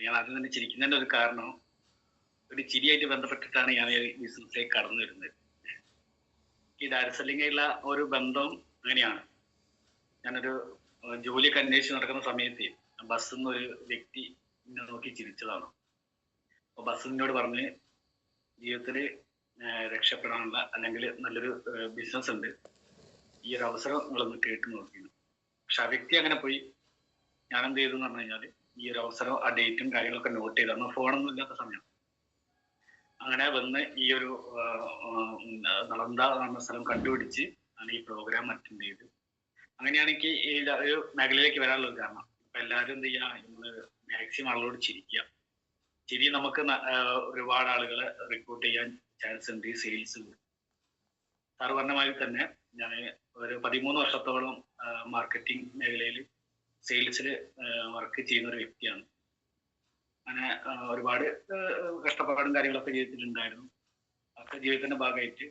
ഞാൻ ആദ്യം തന്നെ ചിരിക്കുന്നതിന്റെ ഒരു കാരണം, ഒരു ചിരിയായിട്ട് ബന്ധപ്പെട്ടിട്ടാണ് ഞാൻ ഈ ബിസിനസ്സിലേക്ക് കടന്നു വരുന്നത്. ഈ ഡയറക്ട് സെല്ലിങ്ങുള്ള ഒരു ബന്ധം അങ്ങനെയാണ്. ഞാനൊരു ജോലിയൊക്കെ അന്വേഷിച്ച് നടക്കുന്ന സമയത്ത് ബസ്സിൽ നിന്ന് ഒരു വ്യക്തി എന്നെ നോക്കി ചിരിച്ചതാണ്. അപ്പൊ ബസ്സിനോട് പറഞ്ഞ്, ജീവിതത്തിൽ രക്ഷപ്പെടാനുള്ള അല്ലെങ്കിൽ നല്ലൊരു ബിസിനസ് ഉണ്ട്, ഈ ഒരു അവസരം നിങ്ങളൊന്ന് കേട്ട് നോക്കിയിരുന്നു. പക്ഷെ ആ വ്യക്തി അങ്ങനെ പോയി. ഞാൻ എന്ത് ചെയ്തു എന്ന് പറഞ്ഞു കഴിഞ്ഞാൽ, ഈ ഒരു അവസരം ആ ഡേറ്റും കാര്യങ്ങളൊക്കെ നോട്ട് ചെയ്ത്, അന്ന് ഫോണൊന്നും ഇല്ലാത്ത സമയം. അങ്ങനെ വന്ന് ഈ ഒരു നളന്ദ എന്ന സ്ഥലം കണ്ടുപിടിച്ച് ആണ് ഈ പ്രോഗ്രാം അറ്റൻഡ് ചെയ്ത്. അങ്ങനെയാണ് എനിക്ക് ഈ ഒരു മേഖലയിലേക്ക് വരാനുള്ളത്. കാരണം ഇപ്പൊ എല്ലാവരും എന്ത് ചെയ്യാ, നമ്മള് മാക്സിമം ആളുകളോട് ചിരിക്കുക. ചിരി നമുക്ക് ഒരുപാട് ആളുകളെ റിക്രൂട്ട് ചെയ്യാൻ ചാൻസ് ഉണ്ട്. ഈ സെയിൽസ് സാറ് പറഞ്ഞ മാതിരി തന്നെ ഞാൻ ഒരു 13 വർഷത്തോളം മാർക്കറ്റിംഗ് മേഖലയിൽ സെയിൽസിൽ വർക്ക് ചെയ്യുന്ന ഒരു വ്യക്തിയാണ്. അങ്ങനെ ഒരുപാട് കഷ്ടപ്പാടും കാര്യങ്ങളൊക്കെ ജീവിതത്തിലുണ്ടായിരുന്നു. അതൊക്കെ ജീവിതത്തിന്റെ ഭാഗമായിട്ട്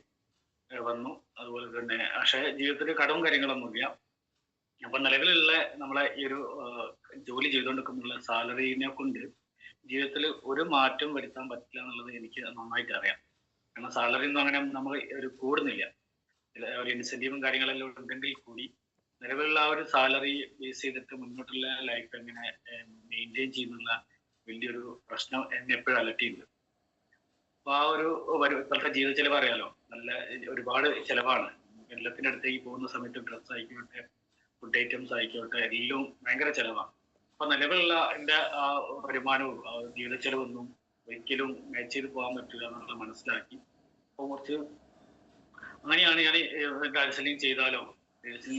വന്നു. അതുപോലെ തന്നെ പക്ഷേ ജീവിതത്തിൽ കടവും കാര്യങ്ങളൊന്നുമില്ല. അപ്പൊ നിലവിലുള്ള നമ്മളെ ഈ ഒരു ജോലി ചെയ്തുകൊണ്ടിരിക്കുന്ന സാലറിനെ കൊണ്ട് ജീവിതത്തിൽ ഒരു മാറ്റം വരുത്താൻ പറ്റില്ല എന്നുള്ളത് എനിക്ക് നന്നായിട്ട് അറിയാം. കാരണം സാലറി ഒന്നും അങ്ങനെ നമ്മൾ ഒരു കൂടുന്നില്ല. ഒരു ഇൻസെന്റീവും കാര്യങ്ങളെല്ലാം ഉണ്ടെങ്കിൽ കൂടി നിലവിലുള്ള ആ ഒരു സാലറി ബേസ് ചെയ്തിട്ട് മുന്നോട്ടുള്ള ലൈഫ് എങ്ങനെ മെയിൻറ്റെയിൻ ചെയ്യുന്നുള്ള വലിയൊരു പ്രശ്നം എന്നെ എപ്പോഴും അലട്ടിയിട്ടുണ്ട്. അപ്പൊ ആ ഒരു ഇപ്പോഴത്തെ ജീവിത ചെലവ് അറിയാലോ, നല്ല ഒരുപാട് ചെലവാണ്. എല്ലാത്തിൻ്റെ അടുത്തേക്ക് പോകുന്ന സമയത്ത് ഡ്രസ്സ് ആയിക്കോട്ടെ, ഫുഡ് ഐറ്റംസ് ആയിക്കോട്ടെ, എല്ലാം ഭയങ്കര ചെലവാണ്. അപ്പൊ നിലവിലുള്ള എൻ്റെ ആ വരുമാനവും ജീവിത ചെലവൊന്നും ഒരിക്കലും മാച്ച് ചെയ്ത് പോകാൻ പറ്റില്ല എന്നുള്ളത് മനസ്സിലാക്കി. അപ്പോൾ കുറച്ച് അങ്ങനെയാണ് ഞാൻ ഡയറക്ട് സെല്ലിങ് ചെയ്താലോ,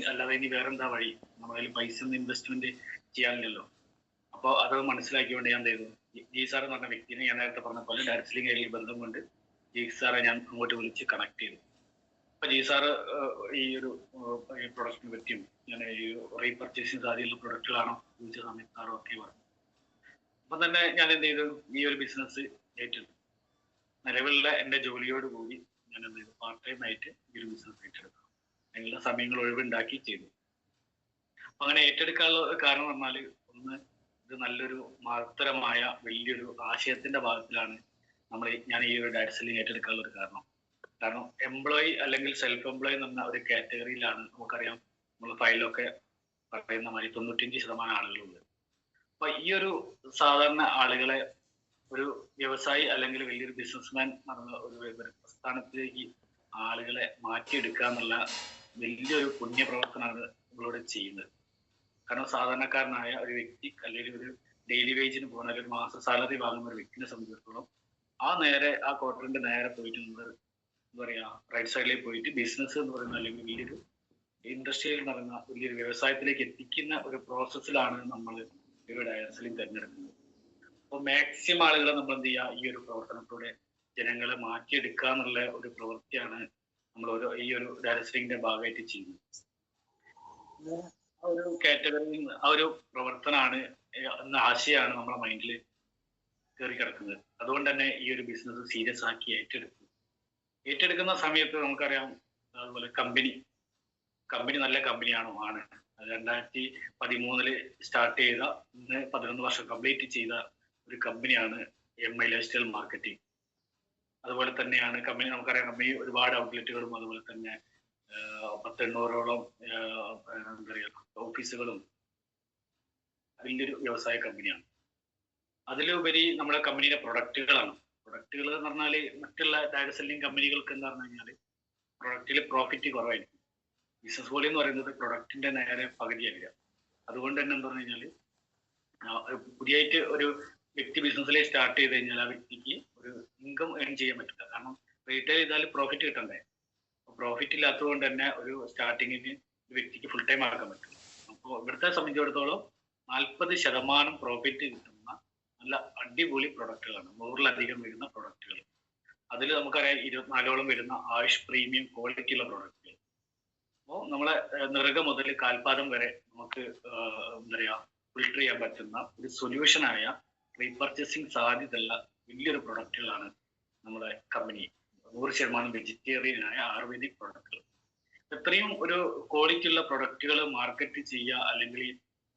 അല്ലാതെ ഇനി വേറെന്താ വഴി, നമ്മളതിൽ പൈസ ഒന്നും ഇൻവെസ്റ്റ്മെന്റ് ചെയ്യാനില്ലല്ലോ. അപ്പോൾ അത് മനസ്സിലാക്കിക്കൊണ്ട് ഞാൻ എന്ത് ചെയ്തു, ജി സാർ എന്ന് പറഞ്ഞ വ്യക്തിനെ ഞാൻ നേരത്തെ പറഞ്ഞ പോലെ ഡയറക്ട് സെല്ലിങ് ആയി ബന്ധം കൊണ്ട് ജി സാറെ ഞാൻ അങ്ങോട്ട് വിളിച്ച് കണക്ട് ചെയ്തു. അപ്പൊ ജി സാറ് ഈ ഒരു പ്രൊഡക്റ്റിനെ പറ്റിയും ഞാൻ ഈ റീപർച്ചേസിങ് സാധ്യതയുള്ള പ്രൊഡക്റ്റുകളാണോ ചോദിച്ച സമയത്ത് സാറും ഒക്കെ പറഞ്ഞു. അപ്പൊ തന്നെ ഞാൻ എന്ത് ചെയ്തു, ഈ ഒരു ബിസിനസ് ഏറ്റെടുത്തു. നിലവിലുള്ള എൻ്റെ ജോലിയോട് കൂടി ഞാൻ എന്ത് ചെയ്തു, പാർട്ട് ടൈം ആയിട്ട് ഈ ഒരു ബിസിനസ് ഏറ്റെടുത്തു. അതിനുള്ള സമയങ്ങൾ ഒഴിവുണ്ടാക്കി ചെയ്തു. അപ്പൊ അങ്ങനെ ഏറ്റെടുക്കാനുള്ള കാരണം പറഞ്ഞാൽ, ഒന്ന്, ഇത് നല്ലൊരു മഹത്തരമായ വലിയൊരു ആശയത്തിന്റെ ഭാഗത്തിലാണ് ഞാൻ ഈ ഒരു ഡയറക്ട് സെല്ലിങ് ഏറ്റെടുക്കാനുള്ള ഒരു കാരണം. കാരണം എംപ്ലോയി അല്ലെങ്കിൽ സെൽഫ് എംപ്ലോയി എന്ന് പറഞ്ഞ ഒരു കാറ്റഗറിയിലാണ് നമുക്കറിയാം നമ്മൾ ഫയലൊക്കെ പറയുന്ന മാതിരി 95% ആളുകളുണ്ട്. അപ്പൊ ഈ ഒരു സാധാരണ ആളുകളെ ഒരു വ്യവസായി അല്ലെങ്കിൽ വലിയൊരു ബിസിനസ്മാൻ പറഞ്ഞ ഒരു പ്രസ്ഥാനത്തിലേക്ക് ആളുകളെ മാറ്റിയെടുക്കുക എന്നുള്ള വലിയൊരു പുണ്യപ്രവർത്തനമാണ് നമ്മളോട് ചെയ്യുന്നത്. കാരണം സാധാരണക്കാരനായ ഒരു വ്യക്തി അല്ലെങ്കിൽ ഒരു ഡെയിലി വേജിന് പോകുന്ന ഒരു മാസ സാലറി വാങ്ങുന്ന ഒരു വ്യക്തിനെ സംബന്ധിച്ചിടത്തോളം ആ ക്വാർട്ടറിന്റെ നേരെ പോയിട്ട് നമ്മൾ എന്താ പറയാ, റൈറ്റ് സൈഡിലേക്ക് പോയിട്ട് ബിസിനസ് എന്ന് പറയുന്ന അല്ലെങ്കിൽ വലിയൊരു ഇൻഡസ്ട്രിയിൽ എന്ന് പറയുന്ന വലിയൊരു വ്യവസായത്തിലേക്ക് എത്തിക്കുന്ന ഒരു പ്രോസസ്സിലാണ് നമ്മൾ ഈ ഒരു ഡയറക്ട് സെല്ലിങ് തിരഞ്ഞെടുക്കുന്നത്. അപ്പോൾ മാക്സിമം ആളുകളെ നമ്മൾ എന്ത് ചെയ്യുക, ഈ ഒരു പ്രവർത്തനത്തിലൂടെ ജനങ്ങളെ മാറ്റിയെടുക്കുക എന്നുള്ള ഒരു പ്രവൃത്തിയാണ് നമ്മൾ ഈ ഒരു ഡയറക്ട് സെല്ലിങ്ങിന്റെ ഭാഗമായിട്ട് ചെയ്യുന്നത്. ആ ഒരു കാറ്റഗറി, ആ ഒരു പ്രവർത്തനമാണ് എന്ന ആശയമാണ് നമ്മുടെ മൈൻഡിൽ കയറി കിടക്കുന്നത്. അതുകൊണ്ട് തന്നെ ഈ ഒരു ബിസിനസ് സീരിയസ് ആക്കി ഏറ്റെടുക്കുന്ന സമയത്ത് നമുക്കറിയാം, അതുപോലെ കമ്പനി നല്ല കമ്പനിയാണോ, ആണ്. 2013 സ്റ്റാർട്ട് ചെയ്ത, ഇന്ന് 11 വർഷം കംപ്ലീറ്റ് ചെയ്ത ഒരു കമ്പനിയാണ് MI ലൈഫ്സ്റ്റൈൽ മാർക്കറ്റിംഗ്. അതുപോലെ തന്നെയാണ് കമ്പനി, നമുക്കറിയാം കമ്പനി ഒരുപാട് ഔട്ട്ലെറ്റുകളും അതുപോലെ തന്നെ 800ഓളം എന്താ പറയുക ഓഫീസുകളും വലിയൊരു വ്യവസായ കമ്പനിയാണ്. അതിലുപരി നമ്മുടെ കമ്പനിയുടെ പ്രൊഡക്റ്റുകൾ എന്ന് പറഞ്ഞാൽ മറ്റുള്ള ഡയറക്ട് സെല്ലിംഗ് കമ്പനികൾക്ക് എന്താ പറഞ്ഞു കഴിഞ്ഞാൽ പ്രൊഡക്റ്റിൽ പ്രോഫിറ്റ് കുറവായിരിക്കും. ബിസിനസ് വോളിയം എന്ന് പറയുന്നത് പ്രൊഡക്റ്റിന്റെ നേരെ പകുതിയായിരിക്കാം. അതുകൊണ്ട് തന്നെ എന്താ പറഞ്ഞു കഴിഞ്ഞാൽ പുതിയായിട്ട് ഒരു വ്യക്തി ബിസിനസ്സിലേക്ക് സ്റ്റാർട്ട് ചെയ്ത് കഴിഞ്ഞാൽ ആ വ്യക്തിക്ക് ഒരു ഇൻകം ഏൺ ചെയ്യാൻ പറ്റില്ല. കാരണം റീറ്റെയിൽ ചെയ്താൽ പ്രോഫിറ്റ് കിട്ടണ്ടേ. പ്രോഫിറ്റ് ഇല്ലാത്തത് കൊണ്ട് തന്നെ ഒരു സ്റ്റാർട്ടിങ്ങിന് ഒരു വ്യക്തിക്ക് ഫുൾ ടൈം ആക്കാൻ പറ്റും. അപ്പോൾ ഇവിടുത്തെ സംബന്ധിച്ചിടത്തോളം 40% പ്രോഫിറ്റ് കിട്ടുന്ന നല്ല അടിപൊളി പ്രൊഡക്റ്റുകളാണ്. 100-ലധികം വരുന്ന പ്രൊഡക്റ്റുകൾ. അതിൽ നമുക്കറിയാം 24ഓളം വരുന്ന ആയുഷ് പ്രീമിയം ക്വാളിറ്റി ഉള്ള പ്രൊഡക്റ്റുകൾ. അപ്പോൾ നമ്മളെ നെറുക മുതൽ കാൽപാദം വരെ നമുക്ക് എന്താ പറയുക ഫിൽട്ടർ ചെയ്യാൻ പറ്റുന്ന ഒരു സൊല്യൂഷനായ റീപർച്ചേസിങ് സാധ്യതയുള്ള വലിയൊരു പ്രൊഡക്റ്റുകളാണ് നമ്മുടെ കമ്പനി. 100% വെജിറ്റേറിയനായ ആയുർവേദിക് പ്രൊഡക്റ്റുകൾ. ഇത്രയും ഒരു ക്വാളിറ്റി ഉള്ള പ്രൊഡക്റ്റുകൾ മാർക്കറ്റ് ചെയ്യുക അല്ലെങ്കിൽ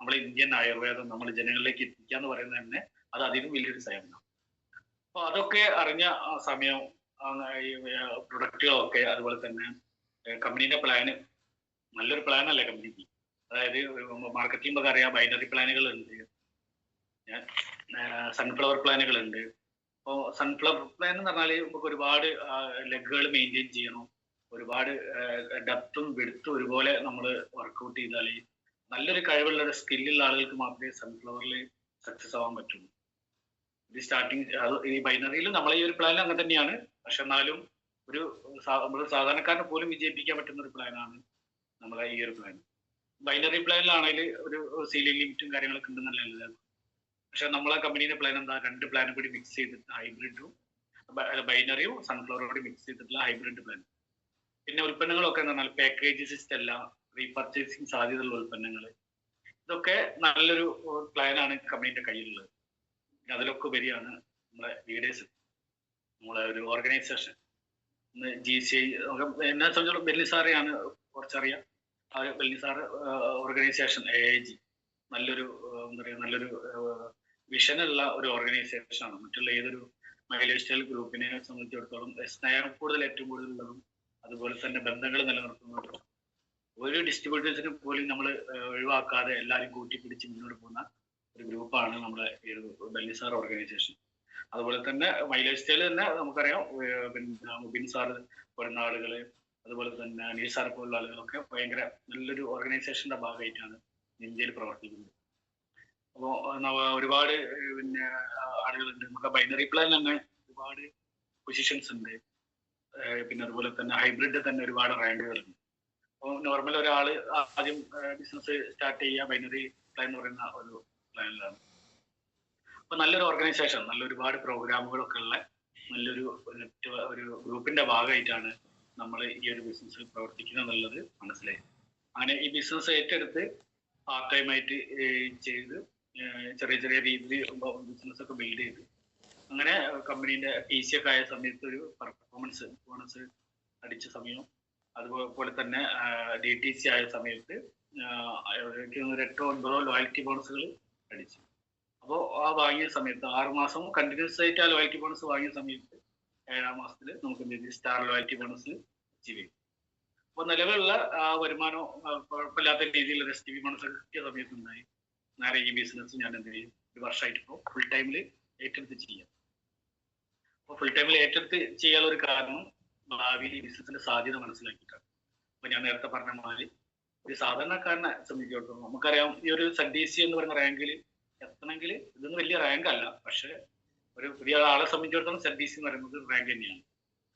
നമ്മൾ ഇന്ത്യൻ ആയുർവേദം നമ്മൾ ജനങ്ങളിലേക്ക് എത്തിക്കുക എന്ന് പറയുന്നത് തന്നെ അത് അതിനും വലിയൊരു സേവനമാണ്. അപ്പോൾ അതൊക്കെ അറിഞ്ഞ സമയം ഈ പ്രൊഡക്റ്റുകളൊക്കെ, അതുപോലെ തന്നെ കമ്പനീൻ്റെ പ്ലാന് നല്ലൊരു പ്ലാനല്ലേ കമ്പനിക്ക്. അതായത് മാർക്കറ്റിംഗ് ഒക്കെ അറിയാം, ബൈനറി പ്ലാനുകളുണ്ട്, സൺഫ്ലവർ പ്ലാനുകളുണ്ട്. അപ്പോൾ സൺഫ്ലവർ പ്ലാൻ എന്ന് പറഞ്ഞാൽ നമുക്ക് ഒരുപാട് ലെഗുകൾ മെയിൻറ്റെയിൻ ചെയ്യണം, ഒരുപാട് ഡെപ്തും വിഡ്ത്തും ഒരുപോലെ നമ്മൾ വർക്കൗട്ട് ചെയ്താൽ നല്ലൊരു കഴിവുള്ള സ്കില്ലുള്ള ആളുകൾക്ക് മാത്രമേ സൺഫ്ലവറിൽ സക്സസ് ആവാൻ പറ്റുള്ളൂ. ഇത് സ്റ്റാർട്ടിങ് ഈ ബൈനറിയിൽ നമ്മളെ ഈ ഒരു പ്ലാൻ അങ്ങനെ തന്നെയാണ്. പക്ഷെ എന്നാലും ഒരു നമ്മൾ സാധാരണക്കാരനെ പോലും വിജയിപ്പിക്കാൻ പറ്റുന്ന ഒരു പ്ലാനാണ് നമ്മളെ ഈ ഒരു പ്ലാൻ. ബൈനറി പ്ലാനിലാണെങ്കിൽ ഒരു സീലിംഗ് ലിമിറ്റും കാര്യങ്ങളൊക്കെ ഉണ്ടെന്നല്ല. പക്ഷെ നമ്മളെ കമ്പനീൻ്റെ പ്ലാൻ എന്താ, 2 പ്ലാനും കൂടി മിക്സ് ചെയ്തിട്ട് ഹൈബ്രിഡും ബൈനറിയും സൺഫ്ലവറും കൂടി മിക്സ് ചെയ്തിട്ടുള്ള ഹൈബ്രിഡ് പ്ലാൻ. പിന്നെ ഉൽപ്പന്നങ്ങളൊക്കെ എന്ന് പറഞ്ഞാൽ പാക്കേജ് സിസ്റ്റം അല്ല, റീപർച്ചേസിങ് സാധ്യതയുള്ള ഉൽപ്പന്നങ്ങൾ. ഇതൊക്കെ നല്ലൊരു പ്ലാനാണ് കമ്പനീൻ്റെ കയ്യിലുള്ളത്. അതിലൊക്കെ ഉപരിയാണ് നമ്മളെ ലീഡേഴ്സ്, നമ്മളെ ഒരു ഓർഗനൈസേഷൻ. GCI എന്നെ സംബന്ധിച്ചോളം ബെല്ലി സാറെയാണ് കുറച്ചറിയാം. ആ ബെല്ലി സാറ് ഓർഗനൈസേഷൻ AIG നല്ലൊരു എന്താ പറയുക, നല്ലൊരു വിഷനുള്ള ഒരു ഓർഗനൈസേഷനാണ്. മറ്റുള്ള ഏതൊരു മൈലേജ് സ്റ്റൈൽ ഗ്രൂപ്പിനെ സംബന്ധിച്ചിടത്തോളം സ്നേഹം ഏറ്റവും കൂടുതലുള്ളതും അതുപോലെ തന്നെ ബന്ധങ്ങൾ നിലനിർത്തുന്നതും ഒരു ഡിസ്ട്രിബ്യൂട്ടേഴ്സിനെ പോലും നമ്മൾ ഒഴിവാക്കാതെ എല്ലാവരും കൂട്ടിപ്പിടിച്ച് മുന്നോട്ട് പോകുന്ന ഒരു ഗ്രൂപ്പാണ് നമ്മുടെ ഈ ഒരു ബെല്ലി സാർ ഓർഗനൈസേഷൻ. അതുപോലെ തന്നെ മൈലേജ് സ്റ്റൈൽ തന്നെ നമുക്കറിയാം, പിന്നെ മുബിൻ സാറ് പോലുള്ള ആളുകൾ, അതുപോലെ തന്നെ അനീൽ സാർ പോലുള്ള ആളുകളൊക്കെ ഭയങ്കര നല്ലൊരു ഓർഗനൈസേഷന്റെ ഭാഗമായിട്ടാണ് ഇന്ത്യയിൽ പ്രവർത്തിക്കുന്നത്. അപ്പോൾ ഒരുപാട് പിന്നെ ആളുകളുണ്ട്. നമുക്ക് ബൈനറി പ്ലാൻ തന്നെ ഒരുപാട് പൊസിഷൻസ് ഉണ്ട്. പിന്നെ അതുപോലെ തന്നെ ഹൈബ്രിഡ് തന്നെ ഒരുപാട് റാങ്കുകളുണ്ട്. അപ്പോൾ നോർമൽ ഒരാൾ ആദ്യം ബിസിനസ് സ്റ്റാർട്ട് ചെയ്യുക ബൈനറി പ്ലാൻ എന്ന് പറയുന്ന ഒരു പ്ലാനിലാണ്. അപ്പൊ നല്ലൊരു ഓർഗനൈസേഷൻ, നല്ല ഒരുപാട് പ്രോഗ്രാമുകളൊക്കെ ഉള്ള നല്ലൊരു ഒരു ഗ്രൂപ്പിന്റെ ഭാഗമായിട്ടാണ് നമ്മൾ ഈ ഒരു ബിസിനസ് പ്രവർത്തിക്കുന്നത് എന്നുള്ളത് മനസ്സിലായി. അങ്ങനെ ഈ ബിസിനസ് ഏറ്റെടുത്ത് പാർട്ട് ടൈം ആയിട്ട് ചെയ്ത് ചെറിയ ചെറിയ രീതിയിൽ ബിസിനസ് ഒക്കെ ബിൽഡ് ചെയ്ത് അങ്ങനെ കമ്പനീന്റെ TC ഒക്കെ ആയ സമയത്ത് ഒരു പെർഫോമൻസ് ബോണസ് അടിച്ച സമയം, അതുപോലെ തന്നെ DTC ആയ സമയത്ത് 8-9 ലോയൽറ്റി ബോണസുകൾ അടിച്ചു. അപ്പോൾ ആ വാങ്ങിയ സമയത്ത് 6 മാസം കണ്ടിന്യൂസ് ആയിട്ട് ആ ലോയൽറ്റി ബോണസ് വാങ്ങിയ സമയത്ത് 7-ാം മാസത്തിൽ നമുക്ക് സ്റ്റാർ ലോയൽറ്റി ബോണസ് അച്ചീവ് ചെയ്യും. അപ്പോൾ നിലവിലുള്ള വരുമാനം കുഴപ്പമില്ലാത്ത രീതിയിൽ STB ബോണസ് ഒക്കെ കിട്ടിയ സമയത്ത് ഉണ്ടായി. നേരെ ഈ ബിസിനസ് ഞാൻ എന്ത് ചെയ്യും, 1 വർഷമായിട്ട് ഇപ്പോൾ ഫുൾ ടൈമിൽ ഏറ്റെടുത്ത് ചെയ്യാം. അപ്പോൾ ഫുൾ ടൈമിൽ ഏറ്റെടുത്ത് ചെയ്യാനുള്ള ഒരു കാരണം ഭാവിയിൽ ഈ ബിസിനസിന്റെ സാധ്യത മനസ്സിലാക്കിയിട്ടാണ്. അപ്പോൾ ഞാൻ നേരത്തെ പറഞ്ഞ മാതിരി ഒരു സാധാരണക്കാരനെ സംബന്ധിച്ചിടത്തോളം നമുക്കറിയാം, ഈ ഒരു ZDC എന്ന് പറയുന്ന റാങ്കിൽ എത്തണമെങ്കിൽ ഇതൊന്നും വലിയ റാങ്ക് അല്ല. പക്ഷെ ഒരു പുതിയ ആളെ സംബന്ധിച്ചിടത്തോളം ZDC എന്ന് പറയുന്നത് റാങ്ക് തന്നെയാണ്.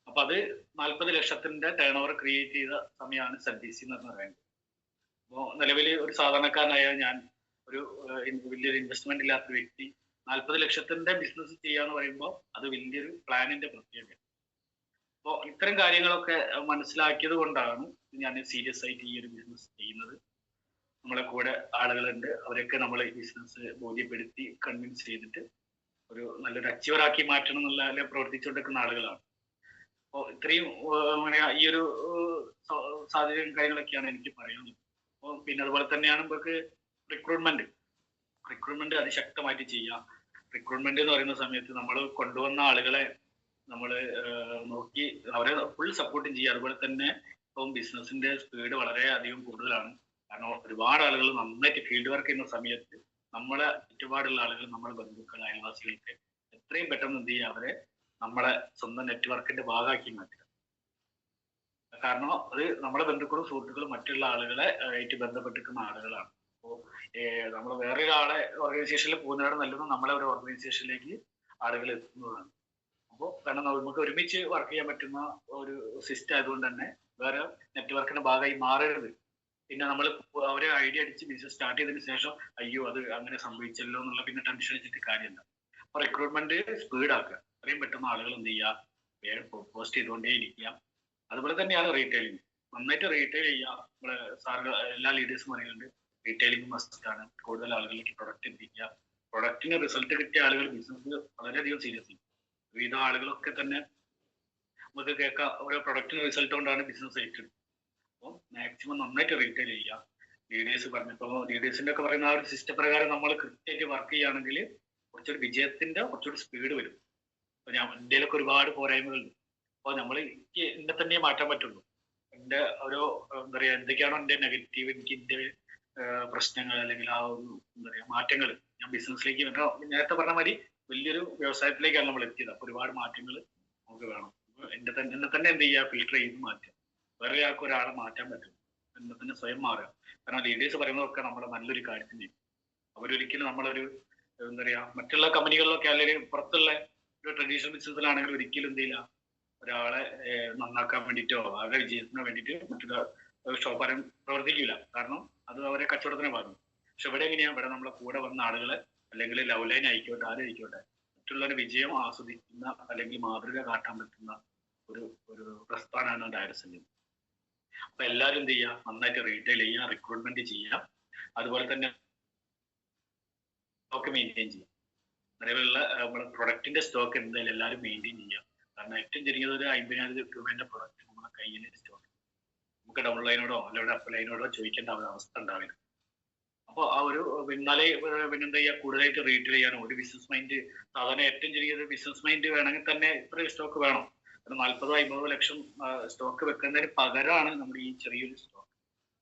അപ്പൊ അത് 40 ലക്ഷത്തിന്റെ ടേൺ ഓവർ ക്രിയേറ്റ് ചെയ്ത സമയമാണ് ZDC എന്ന് പറഞ്ഞ റാങ്ക്. അപ്പോൾ നിലവിൽ ഒരു സാധാരണക്കാരനായ ഞാൻ, ഒരു വലിയൊരു ഇൻവെസ്റ്റ്മെന്റ് ഇല്ലാത്ത വ്യക്തി 40 ലക്ഷത്തിന്റെ ബിസിനസ് ചെയ്യാന്ന് പറയുമ്പോൾ അത് വലിയൊരു പ്ലാനിന്റെ പ്രത്യേകത. അപ്പോൾ ഇത്തരം കാര്യങ്ങളൊക്കെ മനസ്സിലാക്കിയത് കൊണ്ടാണ് ഞാൻ സീരിയസ് ആയിട്ട് ഈ ഒരു ബിസിനസ് ചെയ്യുന്നത്. നമ്മളെ കൂടെ ആളുകളുണ്ട്, അവരൊക്കെ നമ്മൾ ഈ ബിസിനസ് ബോധ്യപ്പെടുത്തി കൺവിൻസ് ചെയ്തിട്ട് ഒരു നല്ലൊരു അച്ചീവറാക്കി മാറ്റണം എന്നുള്ള പ്രവർത്തിച്ചുകൊണ്ടിരിക്കുന്ന ആളുകളാണ്. അപ്പോൾ ഇത്രയും ഈ ഒരു സാധ്യതയും കാര്യങ്ങളൊക്കെയാണ് എനിക്ക് പറയാനുള്ളത്. അപ്പോൾ പിന്നെ അതുപോലെ തന്നെയാണ് നമുക്ക് റിക്രൂട്ട്മെന്റ് അതിശക്തമായിട്ട് ചെയ്യാം. റിക്രൂട്ട്മെന്റ് എന്ന് പറയുന്ന സമയത്ത് നമ്മൾ കൊണ്ടുവന്ന ആളുകളെ നമ്മൾ നോക്കി അവരെ ഫുൾ സപ്പോർട്ടും ചെയ്യുക. അതുപോലെ തന്നെ ഇപ്പം ബിസിനസിന്റെ സ്പീഡ് വളരെ അധികം കൂടുതലാണ്. കാരണം ഒരുപാട് ആളുകൾ നന്നായിട്ട് ഫീൽഡ് വർക്ക് ചെയ്യുന്ന സമയത്ത് നമ്മളെ ചുറ്റുപാടുള്ള ആളുകൾ, നമ്മുടെ ബന്ധുക്കൾ, അയൽവാസികൾക്ക് എത്രയും പെട്ടെന്ന് എന്ത് ചെയ്യുക, അവരെ നമ്മളെ സ്വന്തം നെറ്റ്വർക്കിന്റെ ഭാഗമാക്കി മാറ്റുക. കാരണം അത് നമ്മുടെ ബന്ധുക്കളും സുഹൃത്തുക്കളും മറ്റുള്ള ആളുകളെ ആയിട്ട് ബന്ധപ്പെട്ടിരിക്കുന്ന ആളുകളാണ്. അപ്പോൾ നമ്മൾ വേറൊരാളെ ഓർഗനൈസേഷനിൽ പോകുന്നതാണ് നല്ലത്, നമ്മളെ ഒരു ഓർഗനൈസേഷനിലേക്ക് ആളുകൾ എത്തുന്നതാണ്. അപ്പോൾ കാരണം നമുക്ക് ഒരുമിച്ച് വർക്ക് ചെയ്യാൻ പറ്റുന്ന ഒരു സിസ്റ്റം ആയതുകൊണ്ട് തന്നെ വേറെ നെറ്റ്വർക്കിന്റെ ഭാഗമായി മാറരുത്. പിന്നെ നമ്മൾ അവരെ ഐഡിയ അടിച്ച് ബിസിനസ് സ്റ്റാർട്ട് ചെയ്തതിന് ശേഷം അയ്യോ അത് അങ്ങനെ സംഭവിച്ചല്ലോ എന്നുള്ള പിന്നെ ടെൻഷൻ അടിച്ചിട്ട് കാര്യമില്ല. അപ്പോൾ റിക്രൂട്ട്മെന്റ് സ്പീഡാക്കുക, എത്രയും പെട്ടെന്ന് ആളുകൾ എന്ത് ചെയ്യുക, പോസ്റ്റ് ചെയ്തുകൊണ്ടേ ഇരിക്കുക. അതുപോലെ തന്നെയാണ് റീറ്റെയിലിംഗ്, നന്നായിട്ട് റീറ്റെയിൽ ചെയ്യുക. നമ്മുടെ സാറുകൾ എല്ലാ ലീഡേഴ്സും പറയുന്നുണ്ട് റീറ്റെയിലിംഗ് മസ്റ്റാണ്. കൂടുതൽ ആളുകളിലേക്ക് പ്രൊഡക്റ്റ് എത്തിക്കുക. പ്രൊഡക്റ്റിന് റിസൾട്ട് കിട്ടിയ ആളുകൾ ബിസിനസ് വളരെയധികം സീരിയസ് ചെയ്യും. വിവിധ ആളുകളൊക്കെ തന്നെ നമുക്ക് കേൾക്കാം ഓരോ പ്രൊഡക്റ്റിന് റിസൾട്ട് കൊണ്ടാണ് ബിസിനസ് ഏറ്റെടുക്കുന്നത്. അപ്പോൾ മാക്സിമം നന്നായിട്ട് റീറ്റെയിൽ ചെയ്യുക. ലീഡേഴ്സ് പറഞ്ഞപ്പോൾ ലീഡേഴ്സിന്റെ ഒക്കെ പറയുന്ന ആ ഒരു സിസ്റ്റം പ്രകാരം നമ്മൾ കൃത്യമായിട്ട് വർക്ക് ചെയ്യുകയാണെങ്കിൽ കുറച്ചൊരു വിജയത്തിന്റെ കുറച്ചുകൂടി സ്പീഡ് വരും. അപ്പൊ ഞാൻ ഇന്ത്യയിലൊക്കെ ഒരുപാട് പോരായ്മകളുണ്ട്. അപ്പോൾ നമ്മൾ എനിക്ക് എന്നെ തന്നെ മാറ്റാൻ പറ്റുള്ളൂ. എന്റെ ഓരോ എന്താ പറയാ എന്തൊക്കെയാണോ എന്റെ നെഗറ്റീവ്, എനിക്ക് എന്റെ പ്രശ്നങ്ങൾ അല്ലെങ്കിൽ ആ ഒരു എന്താ പറയാ മാറ്റങ്ങൾ ഞാൻ ബിസിനസ്സിലേക്ക് നേരത്തെ പറഞ്ഞ മാതിരി വലിയൊരു വ്യവസായത്തിലേക്കാണ് നമ്മൾ എത്തിയത്. അപ്പൊ ഒരുപാട് മാറ്റങ്ങൾ നമുക്ക് വേണം. എന്നെ തന്നെ എന്ത് ചെയ്യുക, ഫിൽട്ടർ ചെയ്ത് മാറ്റുക. വേറെ ആൾക്ക് ഒരാളെ മാറ്റാൻ പറ്റും. എന്നെ തന്നെ സ്വയം മാറുക. കാരണം ലീഡേഴ്സ് പറയുന്നതൊക്കെ നമ്മുടെ നല്ലൊരു കാര്യത്തിന്. അവരൊരിക്കലും നമ്മളൊരു എന്താ പറയാ മറ്റുള്ള കമ്പനികളിലൊക്കെ അല്ലെങ്കിൽ പുറത്തുള്ള ഒരു ട്രഡീഷണൽ ബിസിനസ്സിലാണെങ്കിൽ ഒരിക്കലും എന്ത് ചെയ്യില്ല, ഒരാളെ നന്നാക്കാൻ വേണ്ടിയിട്ടോ അവരുടെ വിജയത്തിന് വേണ്ടിയിട്ട് മറ്റുള്ള ഷോപ്പാരം പ്രവർത്തിക്കില്ല. കാരണം അത് അവരെ കച്ചവടത്തിന് പറഞ്ഞു. പക്ഷെ ഇവിടെ എങ്ങനെയാ, ഇവിടെ നമ്മളെ കൂടെ വന്ന ആളുകളെ അല്ലെങ്കിൽ ലവ് ലൈൻ ആയിക്കോട്ടെ ആരും ആയിക്കോട്ടെ മറ്റുള്ളവരുടെ വിജയം ആസ്വദിക്കുന്ന അല്ലെങ്കിൽ മാതൃക കാട്ടാൻ പറ്റുന്ന ഒരു ഒരു പ്രസ്ഥാനമാണ് ഡയറക്ഷൻ. അപ്പൊ എല്ലാവരും എന്ത് ചെയ്യുക, നന്നായിട്ട് റീറ്റെയിൽ ചെയ്യുക, റിക്രൂട്ട്മെന്റ് ചെയ്യുക, അതുപോലെ തന്നെ സ്റ്റോക്ക് മെയിൻറ്റെയിൻ ചെയ്യുക. അതേപോലുള്ള നമ്മുടെ പ്രൊഡക്റ്റിന്റെ സ്റ്റോക്ക് എന്തായാലും എല്ലാവരും മെയിൻറ്റെയിൻ ചെയ്യുക. കാരണം ഏറ്റവും ചുരുങ്ങിയത് ഒരു 50,000 രൂപേന്റെ പ്രൊഡക്റ്റ് നമ്മുടെ കയ്യിൽ സ്റ്റോക്ക് നമുക്ക് ഡബിൾ ലൈനോടോ അല്ലെങ്കിൽ അപ്പ് ലൈനോടോ ചോദിക്കേണ്ട അവസ്ഥ ഉണ്ടാവില്ല. അപ്പോൾ ആ ഒരു പിന്നാലെ പിന്നെന്താ ചെയ്യുക, കൂടുതലായിട്ട് റീറ്റെയിൽ ചെയ്യാനോ ഒരു ബിസിനസ് മൈൻഡ്, സാധാരണ ഏറ്റവും ചുരുങ്ങിയത് ബിസിനസ് മൈൻഡ് വേണമെങ്കിൽ തന്നെ ഇത്രയും സ്റ്റോക്ക് വേണം. ഒരു 40-50 ലക്ഷം സ്റ്റോക്ക് വെക്കുന്നതിന് പകരമാണ് നമ്മുടെ ഈ ചെറിയൊരു സ്റ്റോക്ക്.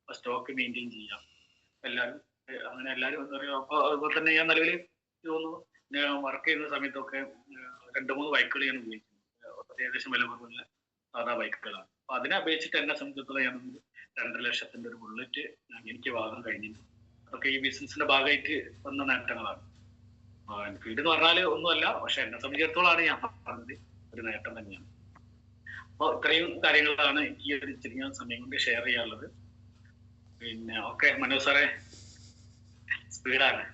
അപ്പൊ സ്റ്റോക്ക് മെയിൻറ്റെയിൻ ചെയ്യാം എല്ലാവരും. അങ്ങനെ എല്ലാവരും എന്താ പറയുക. അപ്പൊ അതുപോലെ തന്നെ ഞാൻ നിലവിൽ തോന്നുന്നു വർക്ക് ചെയ്യുന്ന സമയത്തൊക്കെ 2-3 ബൈക്കുകൾ ഞാൻ ഉപയോഗിക്കുന്നു. ഏകദേശം വില കുറവുള്ള സാധാ ബൈക്കുകളാണ്. അപ്പൊ അതിനെ അപേക്ഷിച്ചിട്ട് എന്നെ സംബന്ധിച്ചിടത്തോളം ഞാൻ 2.5 ലക്ഷത്തിന്റെ ഒരു ബുള്ളറ്റ് എനിക്ക് വാങ്ങാൻ കഴിഞ്ഞിട്ടുണ്ട്. അതൊക്കെ ഈ ബിസിനസിന്റെ ഭാഗമായിട്ട് വന്ന നേട്ടങ്ങളാണ്. എൻഫീൽഡ് എന്ന് പറഞ്ഞാൽ ഒന്നുമല്ല, പക്ഷെ എന്നെ സംബന്ധിച്ചിടത്തോളമാണ് ഞാൻ പറഞ്ഞത് ഒരു നേട്ടം തന്നെയാണ്. അപ്പോൾ ഇത്രയും കാര്യങ്ങളാണ് ഈ ഒരു ചെറിയ സമയം കൊണ്ട് ഷെയർ ചെയ്യാനുള്ളത്. പിന്നെ ഓക്കെ മനോജ് സാറേ, സ്പീഡാണ്.